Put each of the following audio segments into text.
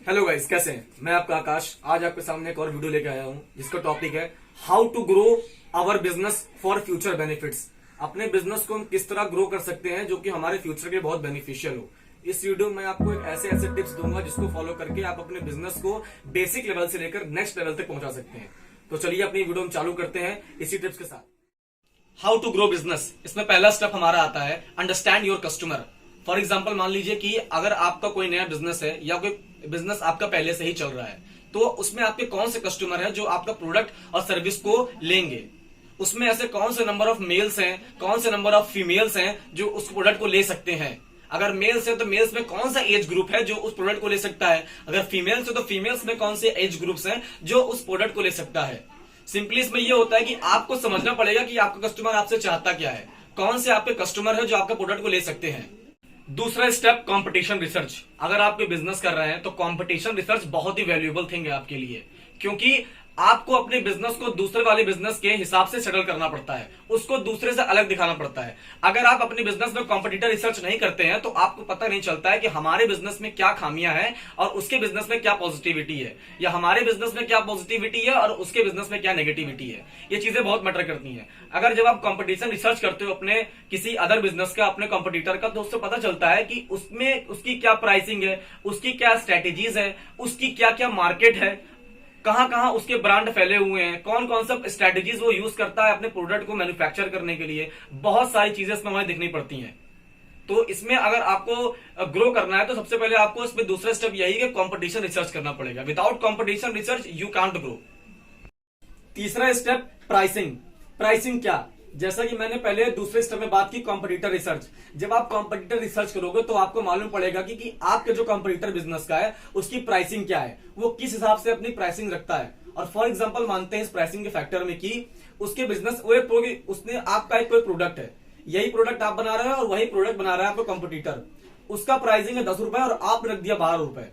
Hello guys, कैसे हैं? मैं आपका आकाश आज आपके सामने एक और वीडियो लेके आया हूं जिसका टॉपिक है how to grow our business for future benefits. अपने बिजनेस को हम किस तरह ग्रो कर सकते हैं जो कि हमारे फ्यूचर के लिए बहुत बेनिफिशियल हो। इस वीडियो में आपको एक ऐसे ऐसे टिप्स दूंगा जिसको फॉलो करके आप अपने बिजनेस को बेसिक लेवल से लेकर नेक्स्ट लेवल तक पहुंचा सकते हैं। तो चलिए अपनी वीडियो हम चालू करते हैं इसी टिप्स के साथ। हाउ टू ग्रो बिजनेस, इसमें पहला स्टेप हमारा आता है understand your customer. For example मान लीजिए कि अगर आपका कोई नया बिजनेस है या कोई बिजनेस आपका पहले से ही चल रहा है, तो उसमें आपके कौन से कस्टमर हैं जो आपका प्रोडक्ट और सर्विस को लेंगे। उसमें ऐसे कौन से नंबर ऑफ मेल्स हैं, कौन से नंबर ऑफ फीमेल्स हैं जो उस प्रोडक्ट को ले सकते हैं। अगर मेल्स है तो मेल्स में कौन सा एज ग्रुप है जो उस प्रोडक्ट को ले सकता है। अगर फीमेल्स है तो फीमेल्स में कौन से एज ग्रुप्स हैं जो उस प्रोडक्ट को ले सकता है। सिंपली इसमें यह होता है कि आपको समझना पड़ेगा कि आपका कस्टमर आपसे चाहता क्या है, कौन से आपके कस्टमर है जो आपका प्रोडक्ट को ले सकते हैं। दूसरा स्टेप कंपटीशन रिसर्च। अगर आप कोई बिजनेस कर रहे हैं तो कंपटीशन रिसर्च बहुत ही वैल्यूएबल थिंग है आपके लिए, क्योंकि आपको अपने बिजनेस को दूसरे वाले बिजनेस के हिसाब से सेटल करना पड़ता है, उसको दूसरे से अलग दिखाना पड़ता है। अगर आप अपने बिजनेस में कॉम्पिटिटर रिसर्च नहीं करते हैं तो आपको पता नहीं चलता है कि हमारे बिजनेस में क्या खामियां हैं और उसके बिजनेस में क्या पॉजिटिविटी है, या हमारे बिजनेस में क्या पॉजिटिविटी है और उसके बिजनेस में क्या नेगेटिविटी है। ये चीजें बहुत मैटर करती हैं। अगर जब आप कॉम्पिटिशन रिसर्च करते हो अपने किसी अदर बिजनेस का, अपने कॉम्पिटिटर का, तो उससे पता चलता है कि उसमें उसकी क्या प्राइसिंग है, उसकी क्या स्ट्रेटेजीज है, उसकी क्या क्या मार्केट है, कहां कहां उसके ब्रांड फैले हुए हैं, कौन कौन सा स्ट्रेटेजीज वो यूज करता है अपने प्रोडक्ट को मैन्युफैक्चर करने के लिए। बहुत सारी चीजें इसमें हमें दिखनी पड़ती हैं। तो इसमें अगर आपको ग्रो करना है तो सबसे पहले आपको इसमें दूसरा स्टेप यही है कि कंपटीशन रिसर्च करना पड़ेगा। Without competition research you can't grow. तीसरा स्टेप प्राइसिंग। प्राइसिंग क्या, जैसा कि मैंने पहले दूसरे स्टेप में बात की कॉम्पिटिटर रिसर्च। जब आप कॉम्पिटिटर रिसर्च करोगे तो आपको मालूम पड़ेगा कि आपके जो कॉम्पिटिटर बिजनेस का है उसकी प्राइसिंग क्या है, वो किस हिसाब से अपनी प्राइसिंग रखता है। और फॉर एग्जांपल मानते हैं इस प्राइसिंग के फैक्टर में कि उसके बिजनेस उसने आपका एक कोई प्रोडक्ट है, यही प्रोडक्ट आप बना रहे हो और वही प्रोडक्ट बना रहा है आपका कॉम्पिटिटर। उसका प्राइसिंग है 10 रुपए और आपने रख दिया 12 रुपए,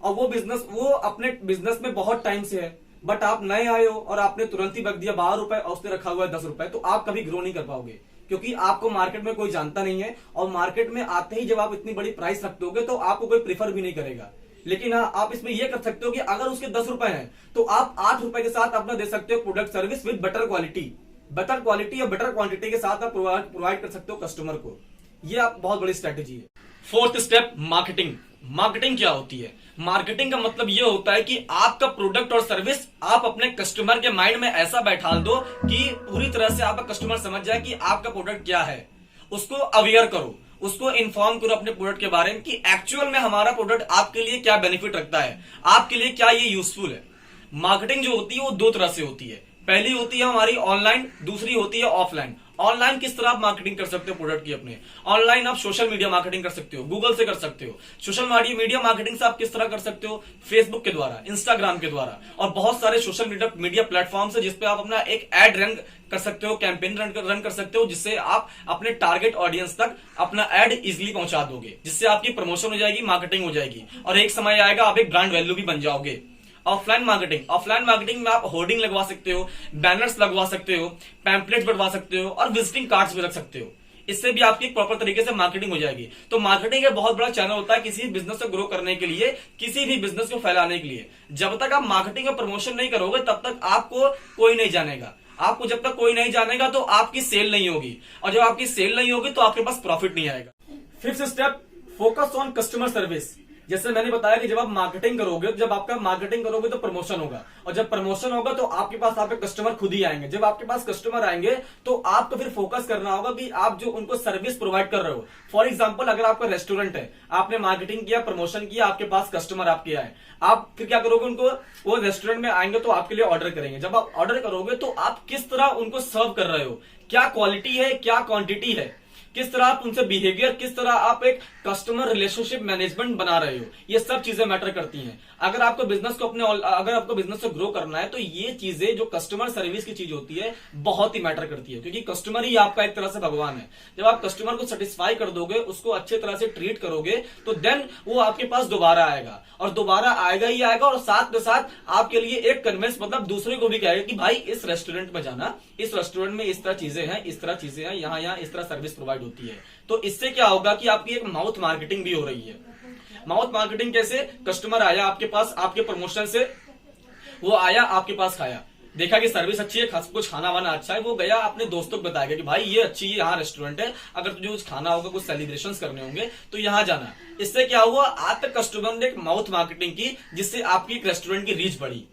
और वो अपने बिजनेस में बहुत टाइम से है, बट आप नए आए हो और आपने तुरंत ही रख दिया 12 रुपए और उसने रखा हुआ है 10 रुपए, तो आप कभी ग्रो नहीं कर पाओगे, क्योंकि आपको मार्केट में कोई जानता नहीं है। और मार्केट में आते ही जब आप इतनी बड़ी प्राइस रख दोगे तो आपको कोई प्रीफर भी नहीं करेगा। लेकिन हाँ, आप इसमें यह कर सकते हो कि अगर उसके 10 रुपए हैं तो आप 8 रुपए के साथ अपना दे सकते हो product service with better quality और बेटर क्वांटिटी के साथ आप प्रोवाइड कर सकते हो कस्टमर को। यह आप बहुत बड़ी स्ट्रेटेजी है। Fourth step marketing. मार्केटिंग क्या होती है? मार्केटिंग का मतलब यह होता है कि आपका प्रोडक्ट और सर्विस आप अपने कस्टमर के माइंड में ऐसा बैठा दो कि पूरी तरह से आपका कस्टमर समझ जाए कि आपका प्रोडक्ट क्या है। उसको अवेयर करो, उसको इन्फॉर्म करो अपने प्रोडक्ट के बारे में कि एक्चुअल में हमारा प्रोडक्ट आपके लिए क्या बेनिफिट रखता है, आपके लिए क्या ये यूजफुल है। मार्केटिंग जो होती है वो दो तरह से होती है। पहली होती है हमारी ऑनलाइन, दूसरी होती है ऑफलाइन। ऑनलाइन किस तरह आप मार्केटिंग कर सकते हो प्रोडक्ट की अपने? ऑनलाइन आप सोशल मीडिया मार्केटिंग कर सकते हो, गूगल से कर सकते हो। सोशल मीडिया मार्केटिंग से आप किस तरह कर सकते हो? फेसबुक के द्वारा, इंस्टाग्राम के द्वारा, और बहुत सारे सोशल मीडिया प्लेटफॉर्म्स है जिसपे आप अपना एक एड रन कर सकते हो, कैंपेन रन कर सकते हो, जिससे आप अपने टारगेट ऑडियंस तक अपना एड इजिली पहुंचा दोगे, जिससे आपकी प्रमोशन हो जाएगी, मार्केटिंग हो जाएगी, और एक समय आएगा आप एक ब्रांड वैल्यू भी बन जाओगे। ऑफलाइन मार्केटिंग में आप होर्डिंग लगवा सकते हो, बैनर्स लगवा सकते हो, पैम्पलेट्स बनवा सकते हो और विजिटिंग कार्ड्स भी रख सकते हो। इससे भी आपकी प्रॉपर तरीके से मार्केटिंग हो जाएगी। तो मार्केटिंग एक बहुत बड़ा चैनल होता है किसी बिजनेस को ग्रो करने के लिए, किसी भी बिजनेस को फैलाने के लिए। जब तक आप मार्केटिंग और प्रमोशन नहीं करोगे तब तक आपको कोई नहीं जानेगा। आपको जब तक कोई नहीं जानेगा तो आपकी सेल नहीं होगी, और जब आपकी सेल नहीं होगी तो आपके पास प्रॉफिट नहीं आएगा। Fifth step, focus on customer service. जैसे मैंने बताया कि जब आप मार्केटिंग करोगे, जब आपका मार्केटिंग करोगे तो प्रमोशन होगा, और जब प्रमोशन होगा तो आपके पास आपके कस्टमर खुद ही आएंगे। जब आपके पास कस्टमर आएंगे तो आपको फिर फोकस करना होगा कि आप जो उनको सर्विस प्रोवाइड कर रहे हो। फॉर एग्जांपल अगर आपका रेस्टोरेंट है, आपने मार्केटिंग किया, प्रमोशन किया, आपके पास कस्टमर आपके आए, आप फिर क्या करोगे? उनको, वो रेस्टोरेंट में आएंगे तो आपके लिए ऑर्डर करेंगे। जब आप ऑर्डर करोगे तो आप किस तरह उनको सर्व कर रहे हो, क्या क्वालिटी है, क्या क्वांटिटी है, किस तरह आप उनसे बिहेवियर, किस तरह आप एक कस्टमर रिलेशनशिप मैनेजमेंट बना रहे हो, ये सब चीजें मैटर करती हैं। अगर आपको बिजनेस को ग्रो करना है तो ये चीजें जो कस्टमर सर्विस की चीज होती है बहुत ही मैटर करती है, क्योंकि कस्टमर ही आपका एक तरह से भगवान है। जब आप कस्टमर को सेटिस्फाई कर दोगे, उसको अच्छे तरह से ट्रीट करोगे, तो देन वो आपके पास दोबारा आएगा, और दोबारा आएगा ही आएगा, और साथ में साथ आपके लिए एक कन्विंस, मतलब दूसरे को भी कहेगा कि भाई इस रेस्टोरेंट में जाना, इस रेस्टोरेंट में इस तरह चीजें हैं, इस तरह चीजें हैं, यहाँ इस तरह सर्विस प्रोवाइड होती है। तो इससे क्या होगा कि आपकी एक माउथ मार्केटिंग भी हो रही है। माउथ मार्केटिंग कैसे? कस्टमर आया आपके पास, आपके प्रमोशन से वो आया आपके पास, खाया, देखा कि सर्विस अच्छी है, कुछ खाना वाना अच्छा है, वो गया अपने दोस्तों को बताएगा कि भाई ये अच्छी यहाँ रेस्टोरेंट है, अगर तुझे कुछ खाना होगा, कुछ सेलिब्रेशंस करने होंगे तो यहाँ जाना। इससे क्या हुआ? आपके कस्टमर ने एक माउथ मार्केटिंग की, जिससे आपकी एक रेस्टोरेंट की रीच बढ़ी।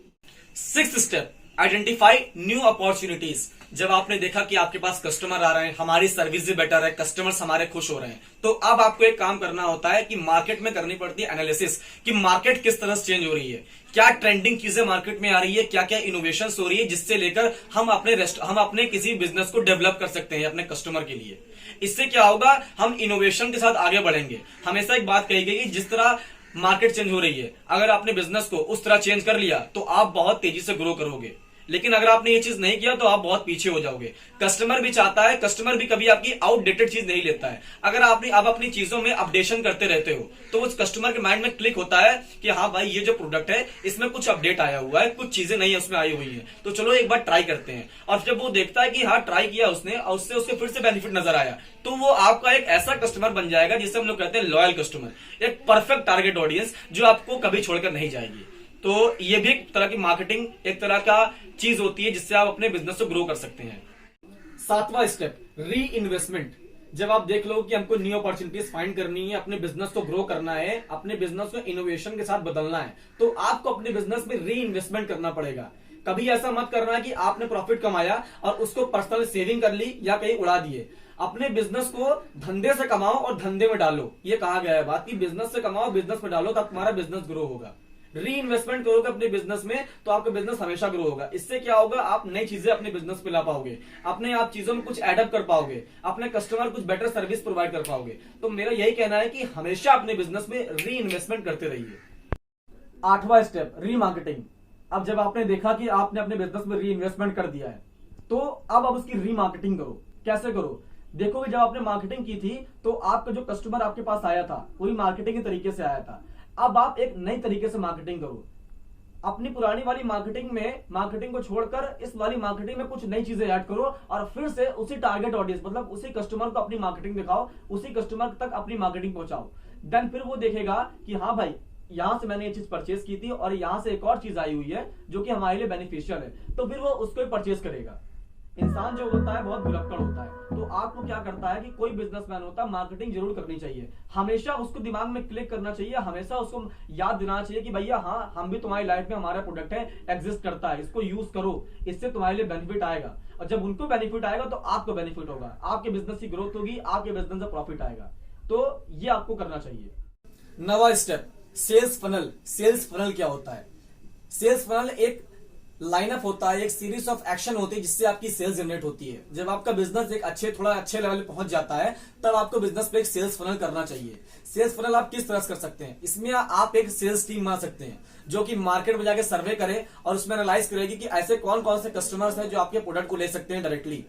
6th step, identify new opportunities. जब आपने देखा कि आपके पास कस्टमर आ रहे हैं, हमारी सर्विस भी बेटर है, कस्टमर्स हमारे खुश हो रहे हैं, तो अब आपको एक काम करना होता है कि मार्केट में करनी पड़ती है एनालिसिस कि मार्केट किस तरह से चेंज हो रही है, क्या ट्रेंडिंग चीजें मार्केट में आ रही है, क्या क्या इनोवेशन हो रही है, जिससे लेकर हम अपने किसी बिजनेस को डेवलप कर सकते हैं अपने कस्टमर के लिए। इससे क्या होगा? हम इनोवेशन के साथ आगे बढ़ेंगे। हमेशा एक बात कही गई कि जिस तरह मार्केट चेंज हो रही है, अगर आपने बिजनेस को उस तरह चेंज कर लिया तो आप बहुत तेजी से ग्रो करोगे, लेकिन अगर आपने ये चीज नहीं किया तो आप बहुत पीछे हो जाओगे। कस्टमर भी चाहता है, कस्टमर भी कभी आपकी आउटडेटेड चीज नहीं लेता है। अगर आप अपनी चीजों में अपडेशन करते रहते हो तो उस कस्टमर के माइंड में क्लिक होता है कि हाँ भाई ये जो प्रोडक्ट है इसमें कुछ अपडेट आया हुआ है, कुछ चीजें नई उसमें आई हुई है, तो चलो एक बार ट्राई करते हैं। और जब वो देखता है कि हाँ ट्राई किया उसने और उससे उसके फिर से बेनिफिट नजर आया, तो वो आपका एक ऐसा कस्टमर बन जाएगा जिसे हम लोग कहते हैं लॉयल कस्टमर, एक परफेक्ट टारगेट ऑडियंस जो आपको कभी छोड़कर नहीं जाएगी। तो ये भी एक तरह की मार्केटिंग, एक तरह का चीज होती है जिससे आप अपने बिजनेस को ग्रो कर सकते हैं। 7वां स्टेप, री इन्वेस्टमेंट। जब आप देख लो कि हमको न्यू अपॉर्चुनिटीज फाइंड करनी है, अपने बिजनेस को ग्रो करना है, अपने बिजनेस को इनोवेशन के साथ बदलना है, तो आपको अपने बिजनेस में री इन्वेस्टमेंट करना पड़ेगा। कभी ऐसा मत करना है कि आपने प्रॉफिट कमाया और उसको पर्सनल सेविंग कर ली या कहीं उड़ा दिए। अपने बिजनेस को धंधे से कमाओ और धंधे में डालो। ये कहा गया है बात कि बिजनेस से कमाओ, बिजनेस में डालो, तब तुम्हारा बिजनेस ग्रो होगा। री इन्वेस्टमेंट करोगे अपने बिजनेस में तो आपका बिजनेस हमेशा ग्रो होगा। इससे क्या होगा? आप नई चीजें अपने बिजनेस पे ला पाओगे, अपने आप चीजों में कुछ एडअप कर पाओगे, अपने कस्टमर कुछ बेटर सर्विस प्रोवाइड कर पाओगे। तो मेरा यही कहना है कि हमेशा अपने बिजनेस में री इन्वेस्टमेंट करते रहिए। 8वां स्टेप, री मार्केटिंग। अब जब आपने देखा कि आपने अपने बिजनेस में री इन्वेस्टमेंट कर दिया है, तो अब आप उसकी री मार्केटिंग करो। कैसे करो? देखो कि जब आपने मार्केटिंग की थी तो आपका जो कस्टमर आपके पास आया था वही मार्केटिंग के तरीके से आया था। अब आप एक नई तरीके से मार्केटिंग करो। अपनी पुरानी वाली मार्केटिंग को छोड़कर इस वाली मार्केटिंग में कुछ नई चीजें ऐड करो और फिर से उसी टारगेट ऑडियंस, मतलब उसी कस्टमर को अपनी मार्केटिंग दिखाओ, उसी कस्टमर तक अपनी मार्केटिंग पहुंचाओ। देन फिर वो देखेगा कि हाँ भाई यहां से मैंने ये चीज परचेज की थी और यहां से एक और चीज आई हुई है जो कि हमारे लिए बेनिफिशियल है, तो फिर वो उसको ही परचेज करेगा। इंसान जो होता है बहुत भुलक्कड़ होता है, तो आपको क्या करता है कि कोई बिजनेसमैन होता है मार्केटिंग जरूर करनी चाहिए, हमेशा उसको दिमाग में क्लिक करना चाहिए, हमेशा उसको याद दिलाना चाहिए कि भैया हाँ हम भी तुम्हारी लाइफ में, हमारा प्रोडक्ट है, एग्जिस्ट करता है, इसको यूज करो, इससे तुम्हारे लिए बेनिफिट आएगा। और जब उनको बेनिफिट आएगा तो आपको बेनिफिट होगा, आपके बिजनेस की ग्रोथ होगी, आपके बिजनेस में प्रॉफिट आएगा। तो ये आपको करना चाहिए। 9वां step, sales funnel. Sales funnel क्या होता है? सेल्स फनल एक लाइनअप होता है, एक सीरीज ऑफ एक्शन होती है जिससे आपकी सेल्स जनरेट होती है। जब आपका बिजनेस एक थोड़ा अच्छे लेवल पे पहुंच जाता है तब आपको बिजनेस पे एक सेल्स फनल करना चाहिए। सेल्स फनल आप किस तरह से कर सकते हैं? इसमें आप एक सेल्स टीम बना सकते हैं जो कि मार्केट में जाके सर्वे करे और उसमें एनालाइज करेगी कि ऐसे कौन कौन से कस्टमर्स हैं जो आपके प्रोडक्ट को ले सकते हैं डायरेक्टली,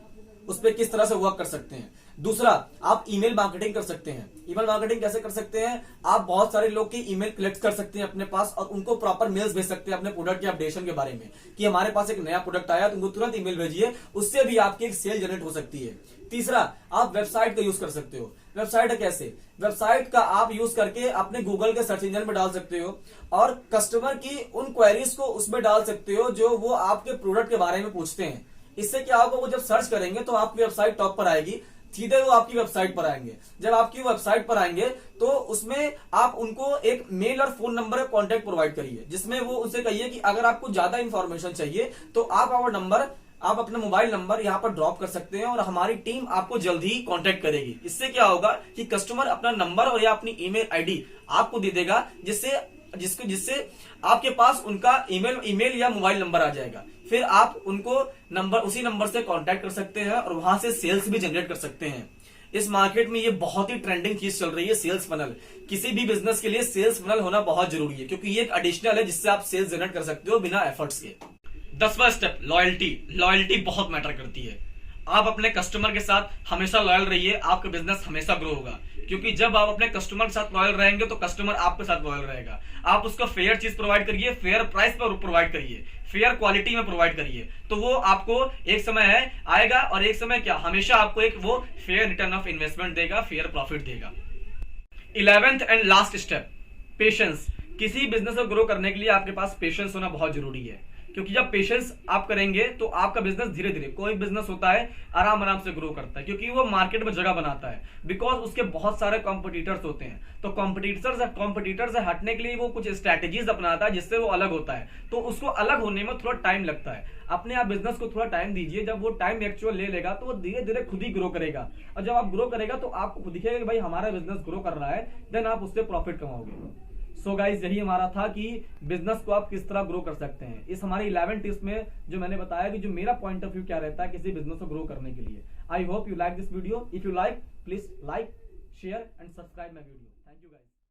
उस पर किस तरह से वर्क कर सकते हैं। दूसरा, आप ईमेल मार्केटिंग कर सकते हैं। ईमेल मार्केटिंग कैसे कर सकते हैं? आप बहुत सारे लोग की ईमेल कलेक्ट कर सकते हैं अपने पास और उनको प्रॉपर मेल्स भेज सकते हैं अपने प्रोडक्ट के अपडेशन के बारे में कि हमारे पास एक नया प्रोडक्ट आया, तो उनको तुरंत ईमेल भेजिए, उससे भी आपकी एक सेल जनरेट हो सकती है। तीसरा, आप वेबसाइट का यूज कर सकते हो। वेबसाइट कैसे? वेबसाइट का आप यूज करके अपने गूगल के सर्च इंजन में डाल सकते हो और कस्टमर की उन क्वेरीज को उसमें डाल सकते हो जो वो आपके प्रोडक्ट के बारे में पूछते हैं। इससे क्या होगा? वो जब सर्च करेंगे तो आपकी वेबसाइट टॉप पर आएगी, सीधे वो आपकी वेबसाइट पर आएंगे। जब आपकी वेबसाइट पर आएंगे तो उसमें आप उनको एक मेल और फोन नंबर का कॉन्टेक्ट प्रोवाइड करिए, जिसमें वो उनसे कहिए कि अगर आपको ज्यादा इंफॉर्मेशन चाहिए तो आप अपना मोबाइल नंबर यहाँ पर ड्रॉप कर सकते हैं और हमारी टीम आपको जल्द ही कांटेक्ट करेगी। इससे क्या होगा कि कस्टमर अपना नंबर और या अपनी ईमेल आईडी आपको दे देगा, जिससे आपके पास उनका ईमेल या मोबाइल नंबर आ जाएगा। फिर आप उनको उसी नंबर से कांटेक्ट कर सकते हैं और वहां से सेल्स भी जनरेट कर सकते हैं। इस मार्केट में ये बहुत ही ट्रेंडिंग चीज चल रही है, सेल्स फनल। किसी भी बिजनेस के लिए सेल्स फनल होना बहुत जरूरी है क्योंकि ये एक एडिशनल है जिससे आप सेल्स जनरेट कर सकते हो बिना एफर्ट्स के। 10वां स्टेप, लॉयल्टी। लॉयल्टी बहुत मैटर करती है। आप अपने कस्टमर के साथ हमेशा लॉयल रहिए, आपका बिजनेस हमेशा ग्रो होगा। क्योंकि जब आप अपने कस्टमर के साथ लॉयल रहेंगे तो कस्टमर आपके साथ लॉयल रहेगा। आप उसको फेयर चीज प्रोवाइड करिए, फेयर प्राइस पर प्रोवाइड करिए, फेयर क्वालिटी में प्रोवाइड करिए, तो वो आपको एक समय आएगा और एक समय क्या हमेशा आपको एक वो फेयर रिटर्न ऑफ इन्वेस्टमेंट देगा, फेयर प्रॉफिट देगा। 11th and last step, patience. किसी बिजनेस को ग्रो करने के लिए आपके पास पेशेंस होना बहुत जरूरी है, क्योंकि जब पेशेंस आप करेंगे तो आपका बिजनेस धीरे धीरे, कोई बिजनेस होता है आराम आराम से ग्रो करता है क्योंकि वो मार्केट में जगह बनाता है, बिकॉज उसके बहुत सारे कॉम्पिटिटर्स होते हैं। तो कॉम्पिटिटर्स से हटने के लिए वो कुछ स्ट्रैटेजीज अपनाता है जिससे वो अलग होता है, तो उसको अलग होने में थोड़ा टाइम लगता है। अपने आप बिजनेस को थोड़ा टाइम दीजिए, जब वो टाइम एक्चुअल ले लेगा तो वो धीरे धीरे खुद ही ग्रो करेगा, और जब आप ग्रो करेगा तो आपको दिखेगा कि भाई हमारा बिजनेस ग्रो कर रहा है, देन आप उससे प्रॉफिट कमाओगे। सो गाइज, यही हमारा था कि बिजनेस को आप किस तरह ग्रो कर सकते हैं। इस हमारे 11 टिप्स में जो मैंने बताया कि जो मेरा पॉइंट ऑफ व्यू क्या रहता है किसी बिजनेस को ग्रो करने के लिए। I hope you like this video. If you like, please like, share and subscribe my video.